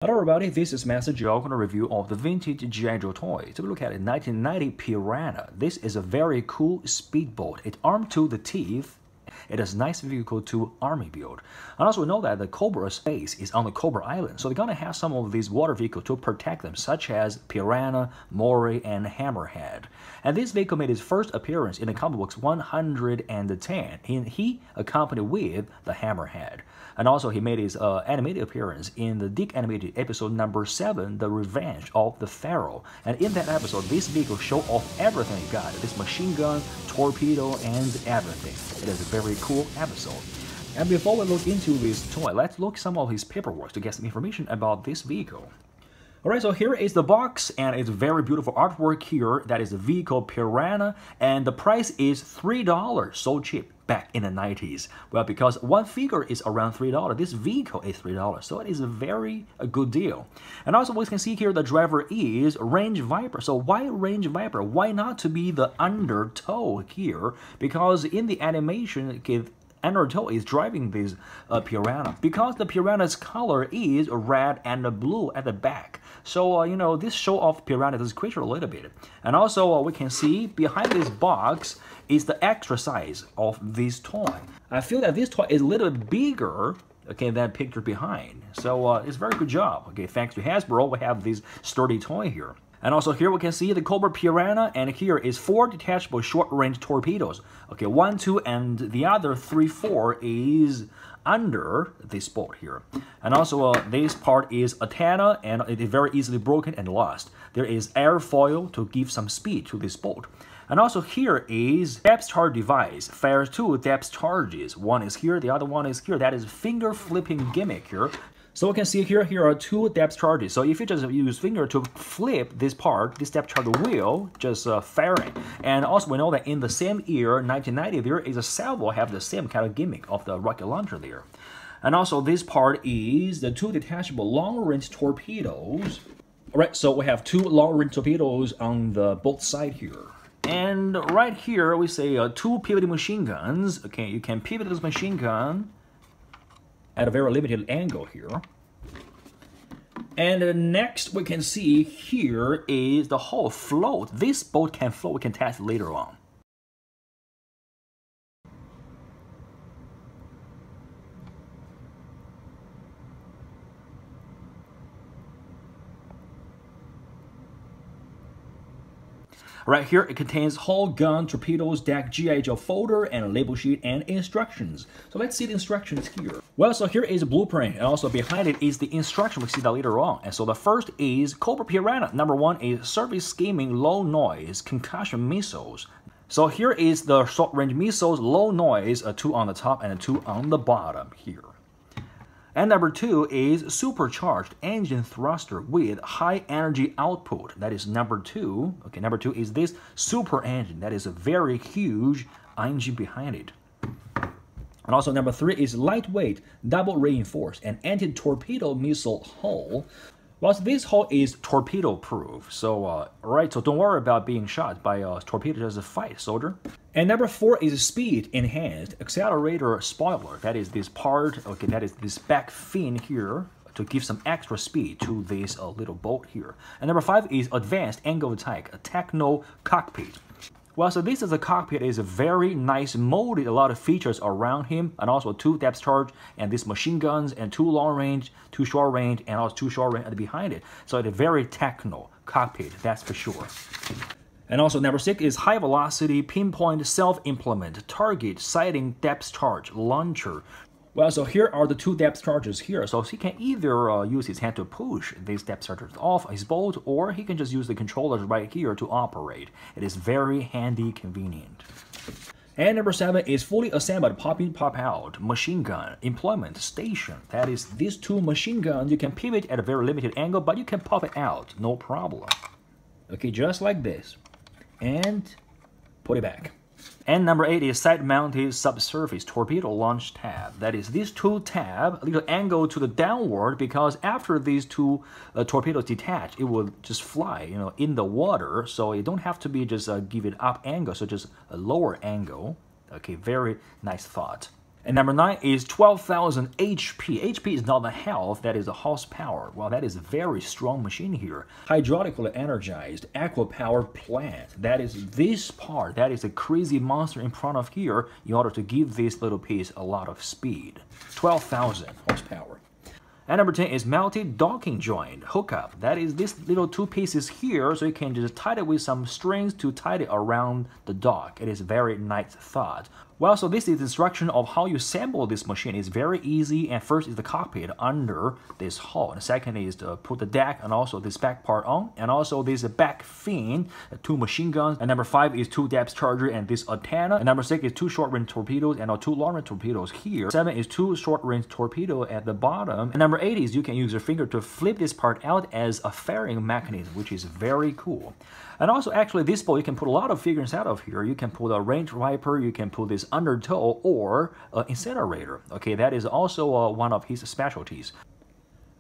Hello everybody, this is Master Joe on a review of the vintage GIJOE toy. So we look at a 1990 Piranha. This is a very cool speedboat. It's armed to the teeth. It is a nice vehicle to army build. And also we know that the Cobra's base is on the Cobra Island, so they're gonna have some of these water vehicles to protect them, such as Piranha, Mori, and Hammerhead. And this vehicle made its first appearance in the comic books 110, and he accompanied with the Hammerhead. And also he made his animated appearance in the Dick animated episode number 7, The Revenge of the Pharaoh. And in that episode, this vehicle showed off everything it got. This machine gun, torpedo, and everything. It is a very cool episode. And before we look into this toy, let's look some of his paperwork to get some information about this vehicle. Alright, so here is the box, and it's very beautiful artwork here. That is the vehicle Piranha, and the price is $3, so cheap back in the 90s. Well, because one figure is around $3, this vehicle is $3, so it is a good deal. And also we can see here the driver is Range Viper. So why Range Viper? Why not to be the undertow here? Because in the animation, Undertow is driving this Piranha, because the Piranha's color is red and blue at the back. So, you know, this show off Piranha, this creature a little bit. And also, we can see behind this box is the extra size of this toy. I feel that this toy is a little bit bigger, okay, than picture behind. So, it's a very good job. Okay, thanks to Hasbro, we have this sturdy toy here. And also here we can see the Cobra Piranha, and here is 4 detachable short-range torpedoes. Okay, 1, 2, and the other 3, 4 is under this boat here. And also this part is antenna, and it is very easily broken and lost. There is airfoil to give some speed to this boat. And also here is depth charge device. Fires 2 depth charges. One is here, the other one is here. That is finger flipping gimmick here. So we can see here are 2 depth charges. So if you just use finger to flip this part, this depth charge will just firing. And also we know that in the same year, 1990, there is a salvo have the same kind of gimmick of the rocket launcher there. And also this part is the 2 detachable long-range torpedoes. Alright, so we have 2 long-range torpedoes on the both side here. And right here we say 2 pivoting machine guns. Okay, you can pivot this machine gun at a very limited angle here. And next we can see here is the whole float. This boat can float, we can test later on. Right here, it contains hull, gun, torpedoes, deck, GIJOE folder, and a label sheet and instructions. So let's see the instructions here. Well, so here is a blueprint, and also behind it is the instruction. We'll see that later on. And so the first is Cobra Piranha. Number 1 is service scheming low noise concussion missiles. So here is the short-range missiles, low noise, 2 on the top and 2 on the bottom here. And number 2 is supercharged engine thruster with high energy output. That is number 2. Okay, number 2 is this super engine. That is a very huge engine behind it. And also number 3 is lightweight, double reinforced, and anti-torpedo missile hull. Well, so this hull is torpedo proof, so right, so don't worry about being shot by a torpedo. Just fight, soldier. And number 4 is speed enhanced accelerator spoiler. That is this part, okay, that is this back fin here to give some extra speed to this little boat here. And number 5 is advanced angle attack, a techno cockpit. Well, so this is a cockpit, is a very nice molded, a lot of features around him, and also 2 depth charge, and these machine guns, and 2 long range, 2 short range, and also 2 short range behind it. So it's a very techno cockpit, that's for sure. And also number 6 is high velocity pinpoint self-implement target sighting depth charge launcher. Well, so here are the 2 depth charges here. So he can either use his hand to push these depth charges off his boat, or he can just use the controllers right here to operate. It is very handy, convenient. And number 7 is fully assembled pop-in, pop-out machine gun employment station. That is these 2 machine guns. You can pivot at a very limited angle, but you can pop it out, no problem. Okay, just like this. And put it back. And number 8 is side-mounted subsurface torpedo launch tab. That is these 2 tabs, a little angle to the downward, because after these 2 torpedoes detach, it will just fly, you know, in the water. So you don't have to be just give it up angle, so just a lower angle. Okay, very nice thought. And number 9 is 12,000 HP. HP is not the health, that is the horsepower. Well, that is a very strong machine here. Hydraulically energized aqua power plant. That is this part. That is a crazy monster in front of here in order to give this little piece a lot of speed. 12,000 horsepower. And number 10 is multi-docking joint hookup. That is this little two pieces here, so you can just tie it with some strings to tie it around the dock. It is very nice thought. Well, so this is the instruction of how you assemble this machine. It's very easy, and first is the cockpit under this hull. And second is to put the deck and also this back part on, and also this back fin, 2 machine guns. And number 5 is 2 depth charger and this antenna. And number 6 is 2 short-range torpedoes and 2 long-range torpedoes here. 7 is 2 short-range torpedo at the bottom. And number 8 is you can use your finger to flip this part out as a fairing mechanism, which is very cool. And also, actually, this boat, you can put a lot of figures out of here. You can put a range viper, you can put this undertow, or an incinerator. Okay, that is also one of his specialties.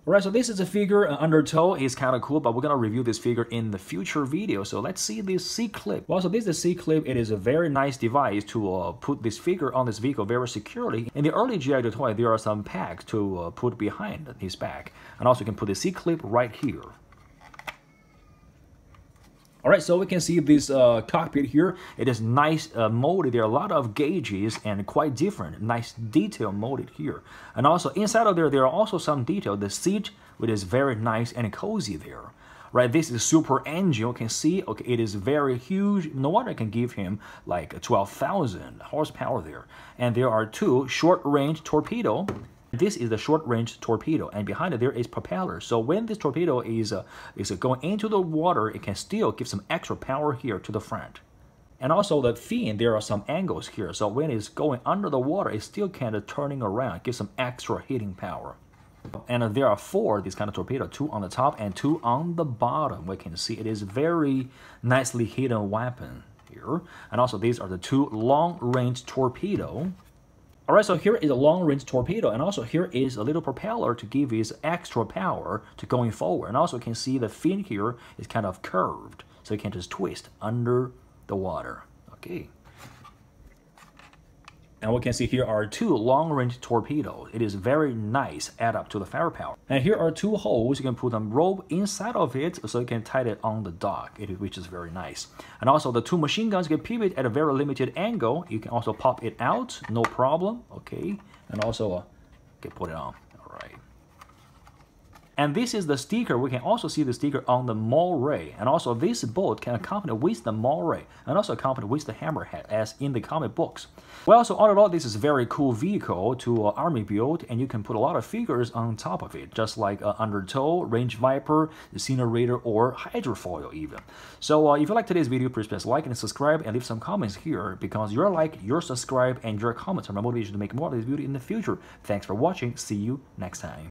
Alright, so this is a figure, undertow is kind of cool, but we're going to review this figure in the future video. So let's see this C-clip. Well, so this is a C-clip. It is a very nice device to put this figure on this vehicle very securely. In the early GI Joe toy, there are some packs to put behind his back. And also you can put the C-clip right here. Alright, so we can see this cockpit here. It is nice molded. There are a lot of gauges and quite different. Nice detail molded here. And also inside of there are also some detail. The seat, which is very nice and cozy there. Right, this is super engine. You can see, okay, it is very huge. No wonder it can give him like 12,000 horsepower there. And there are 2 short-range torpedo. This is the short-range torpedo, and behind it there is propeller. So when this torpedo is going into the water, it can still give some extra power here to the front. And also the fin, there are some angles here. So when it's going under the water, it still kind of turning around, give some extra hitting power. And there are 4 these kind of torpedo, 2 on the top and 2 on the bottom. We can see it is very nicely hidden weapon here. And also these are the 2 long-range torpedo. Alright, so here is a long-range torpedo, and also here is a little propeller to give it extra power to going forward. And also you can see the fin here is kind of curved, so you can just twist under the water. Okay. And we can see here are 2 long-range torpedoes. It is very nice, add up to the firepower. And here are 2 holes. You can put them rope inside of it, so you can tie it on the dock, which is very nice. And also the 2 machine guns, you can pivot at a very limited angle. You can also pop it out, no problem. Okay, and also can put it on. All right. And this is the sticker. We can also see the sticker on the Moray. And also this boat can accompany with the Moray and also accompany with the Hammerhead as in the comic books. Well, so all in all, this is a very cool vehicle to Army build, and you can put a lot of figures on top of it, just like Undertow, Range Viper, Incinerator, or Hydrofoil even. So if you like today's video, please press like and subscribe and leave some comments here, because your like, your subscribe, and your comments are my motivation to make more of this video in the future. Thanks for watching. See you next time.